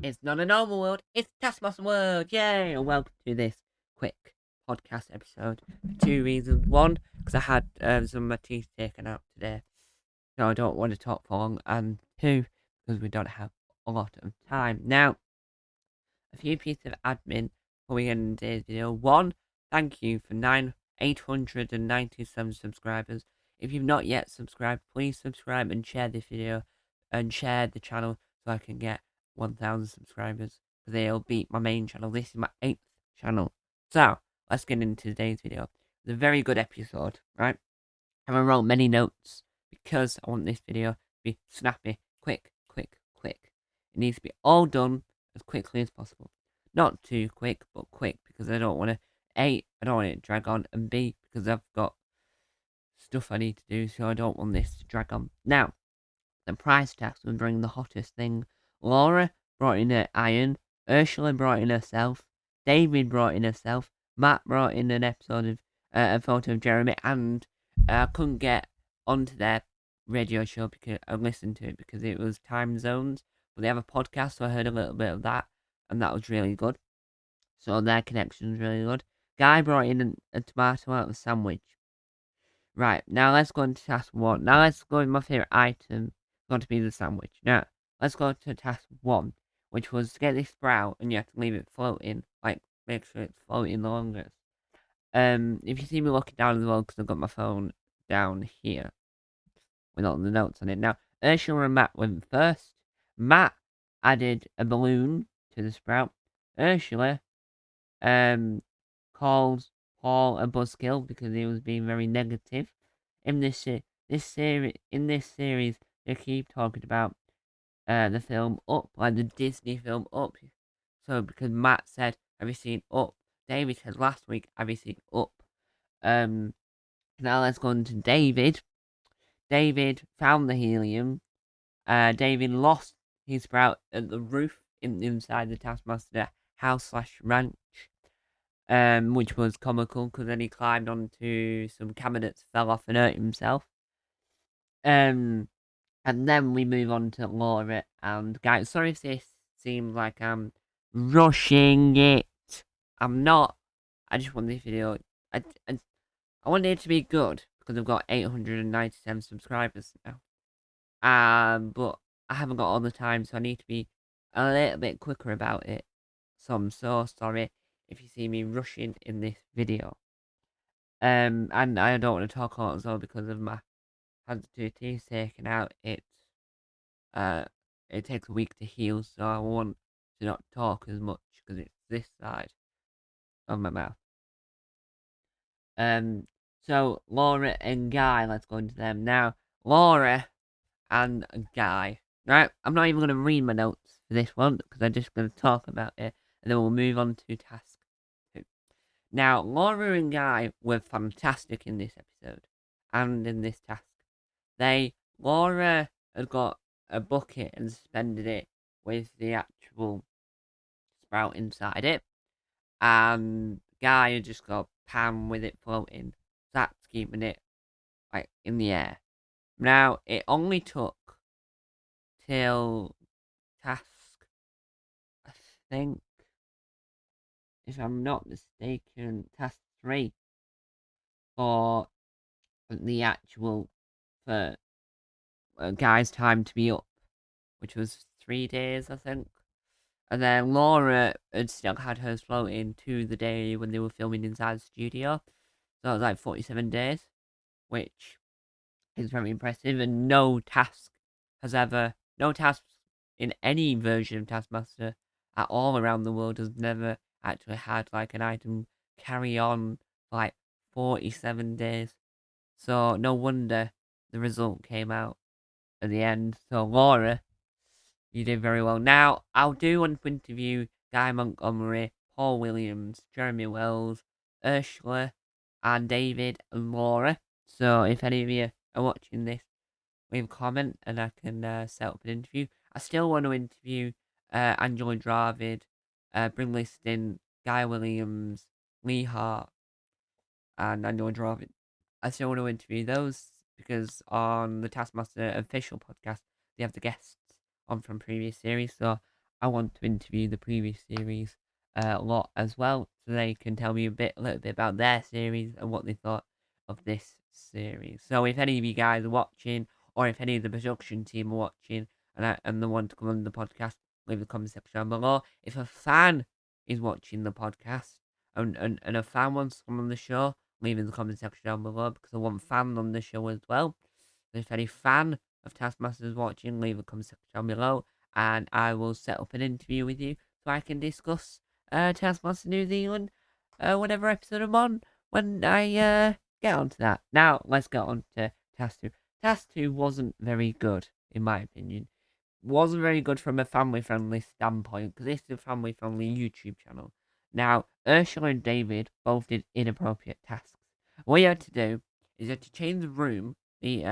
It's not a normal world, it's Taskmaster world, yay! And welcome to this quick podcast episode for two reasons. One, because I had some of my teeth taken out today, so I don't want to talk for long. And two, because we don't have a lot of time. Now, a few pieces of admin before we get into today's video. One, thank you for 897 subscribers. If you've not yet subscribed, please subscribe and share this video and share the channel so I can get 1,000 subscribers. Because they'll beat my main channel. This is my 8th channel. So, let's get into today's video. It's a very good episode, right? And I wrote many notes because I want this video to be snappy, quick. It needs to be all done as quickly as possible. Not too quick, but quick, because I don't want to, A, I don't want it to drag on, and B, because I've got stuff I need to do, so I don't want this to drag on. Now, the prize tags will bring the hottest thing. Laura brought in her iron, Ursula brought in herself, David brought in herself, Matt brought in an episode of a photo of Jeremy, and I couldn't get onto their radio show because I listened to it because it was time zones. But they have a podcast, so I heard a little bit of that, and that was really good. So their connection was really good. Guy brought in a tomato out of a sandwich. Right, now let's go into task 1. Now let's go with my favourite item, going to be the sandwich. Now, let's go to task 1, which was to get this sprout, and you have to leave it floating, like, make sure it's floating the longest. If you see me looking down as well, because I've got my phone down here, with all the notes on it. Now, Ursula and Matt went first. Matt added a balloon to the sprout. Ursula called Paul a buzzkill because he was being very negative. In this series, they keep talking about the film Up, like the Disney film Up. So because Matt said, "Have you seen Up?" David said last week, "Have you seen Up?" Now let's go on to David. David found the helium. David lost his sprout at the roof inside the Taskmaster house/ranch, which was comical because then he climbed onto some cabinets, fell off, and hurt himself. And then we move on to Laura and Guy. Sorry if this seems like I'm rushing it. I'm not. I just want this video. I want it to be good because I've got 897 subscribers now. But I haven't got all the time, so I need to be a little bit quicker about it. So I'm so sorry if you see me rushing in this video. And I don't want to talk a lot as well because of my had two teeth taken out. It takes a week to heal, so I want to not talk as much because it's this side of my mouth. So Laura and Guy, let's go into them now. Laura and Guy. Right, I'm not even going to read my notes for this one because I'm just going to talk about it, and then we'll move on to task 2. Now, Laura and Guy were fantastic in this episode and in this task. Laura had got a bucket and suspended it with the actual sprout inside it, and Guy had just got a pan with it floating. That's keeping it like in the air. Now, it only took till task, I think, if I'm not mistaken, task 3 for the actual for Guy's time to be up, which was 3 days, I think. And then Laura had still had hers floating to the day when they were filming inside the studio. So it was like 47 days, which is very impressive. And no task in any version of Taskmaster at all around the world has never actually had like an item carry on for like 47 days. So no wonder the result came out at the end. So Laura, you did very well. Now, I'll do want to interview Guy Montgomery, Paul Williams, Jeremy Wells, Ursula, and David and Laura. So if any of you are watching this, leave a comment and I can set up an interview. I still want to interview Angela Dravid, Bryn Liston, Guy Williams, Lee Hart, and Angela Dravid. I still want to interview those because on the Taskmaster official podcast, they have the guests on from previous series. So I want to interview the previous series a lot as well, so they can tell me a little bit about their series and what they thought of this series. So if any of you guys are watching, or if any of the production team are watching, and they want to come on the podcast, leave the comment section down below. If a fan is watching the podcast and a fan wants to come on the show, leave in the comment section down below, because I want fans on the show as well. So if any fan of Taskmaster is watching, leave a comment section down below, and I will set up an interview with you so I can discuss Taskmaster New Zealand, whatever episode I'm on, when I get onto that. Now, let's get on to Task 2. Task 2 wasn't very good, in my opinion. Wasn't very good from a family-friendly standpoint, because this is a family-friendly YouTube channel. Now, Ursula and David both did inappropriate tasks. What you had to do is you had to change the room, the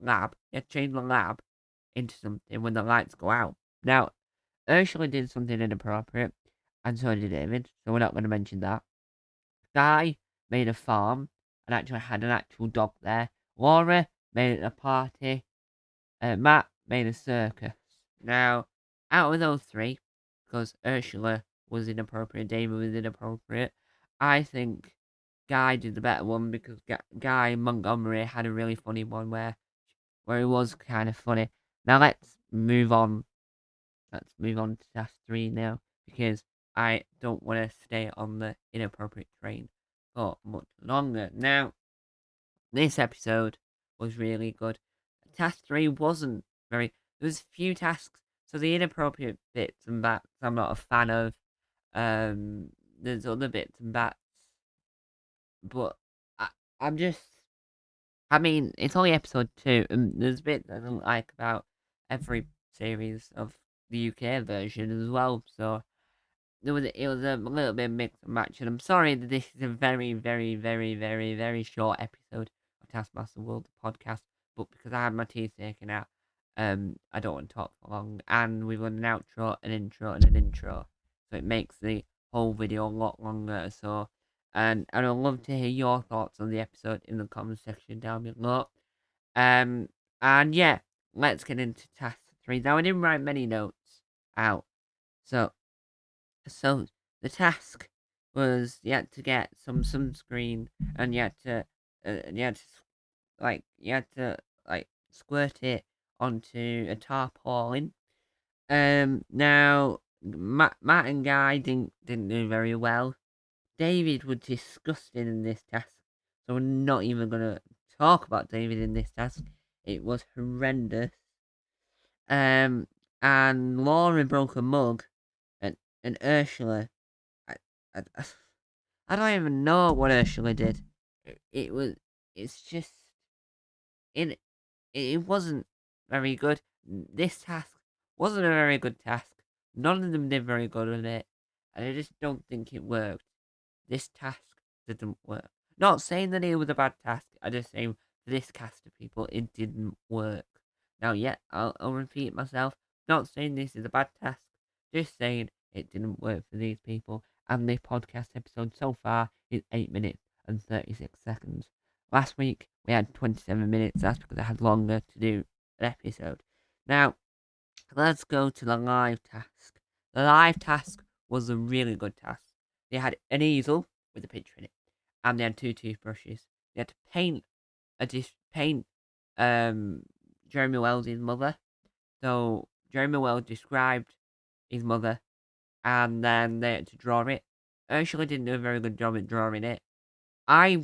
lab, you had to change the lab into something when the lights go out. Now, Ursula did something inappropriate, and so did David, so we're not going to mention that. Guy made a farm, and actually had an actual dog there. Laura made it a party. Matt made a circus. Now, out of those three, because Ursula was inappropriate, David was inappropriate, I think Guy did the better one, because Guy Montgomery had a really funny one where it was kind of funny. Now let's move on. Let's move on to task 3 now, because I don't want to stay on the inappropriate train for much longer. Now, this episode was really good. Task 3 wasn't very... There was a few tasks, so the inappropriate bits and bats I'm not a fan of. There's other bits and bats, but I'm just... I mean, it's only episode 2, and there's bits I don't like about every series of the UK version as well, so it was a little bit mixed and match, and I'm sorry that this is a very, very, very, very, very short episode of Taskmaster World podcast, but because I had my teeth taken out, I don't want to talk for long, and we've got an outro, an intro, and an intro, so it makes the whole video a lot longer, so, and I'd love to hear your thoughts on the episode in the comment section down below. And yeah, let's get into task 3. Now, I didn't write many notes out, so the task was you had to get some sunscreen, and you had to squirt it onto a tarpaulin. Now Matt and Guy didn't do very well. David was disgusting in this task, so we're not even gonna talk about David in this task. It was horrendous. And Laura broke a mug, and Ursula, I, I, I don't even know what Ursula did. It's just, it wasn't very good. This task wasn't a very good task. None of them did very good at it, and I just don't think it worked. This task didn't work. Not saying that it was a bad task, I just saying for this cast of people, it didn't work. Now, yeah, I'll repeat myself. Not saying this is a bad task, just saying it didn't work for these people. And the podcast episode so far is 8 minutes and 36 seconds. Last week, we had 27 minutes. That's because I had longer to do an episode. Now, let's go to the live task. The live task was a really good task. They had an easel with a picture in it, and they had 2 toothbrushes. They had to paint Jeremy Wells' mother. So Jeremy Wells described his mother, and then they had to draw it. Ursula didn't do a very good job at drawing it. I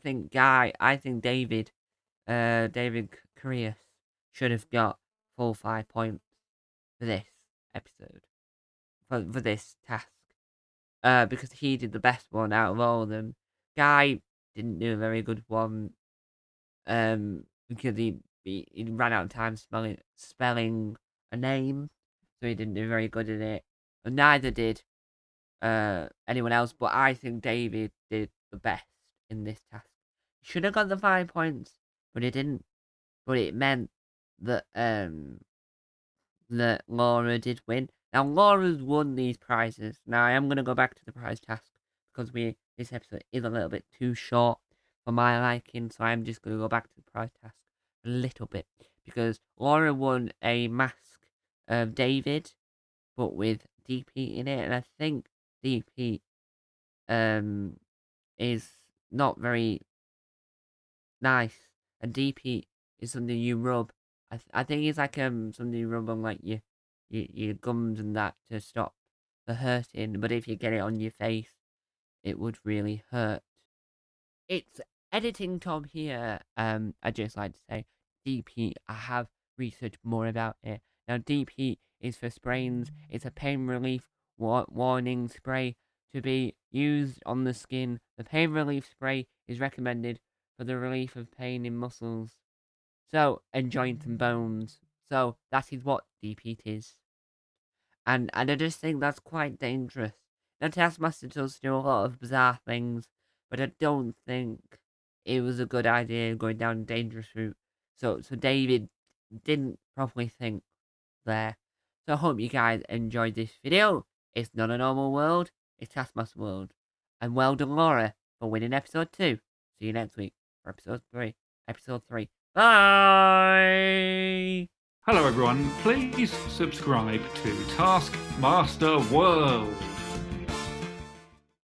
think David, David Curious should have got full 5 points for this episode, for this task. Because he did the best one out of all of them. Guy didn't do a very good one, because he ran out of time spelling a name, so he didn't do very good at it. And neither did anyone else, but I think David did the best in this task. He should have got the 5 points, but he didn't. But it meant that Laura did win. Now, Laura's won these prizes. Now, I am going to go back to the prize task, because this episode is a little bit too short for my liking, so I'm just going to go back to the prize task a little bit, because Laura won a mask David, but with DP in it, and I think DP is not very nice, and DP is something you rub. I think it's like something you rub on like your gums and that to stop the hurting. But if you get it on your face, it would really hurt. It's editing Tom here. I just like to say DP. I have researched more about it. Now DP is for sprains. It's a pain relief warning spray to be used on the skin. The pain relief spray is recommended for the relief of pain in muscles, and joints and bones. So that is what DP is. And I just think that's quite dangerous. Now, Taskmaster does do a lot of bizarre things, but I don't think it was a good idea going down a dangerous route. So David didn't properly think there. So I hope you guys enjoyed this video. It's not a normal world, it's Taskmaster world. And well done, Laura, for winning episode 2. See you next week for episode 3. Episode 3. Bye! Hello everyone, please subscribe to Taskmaster World.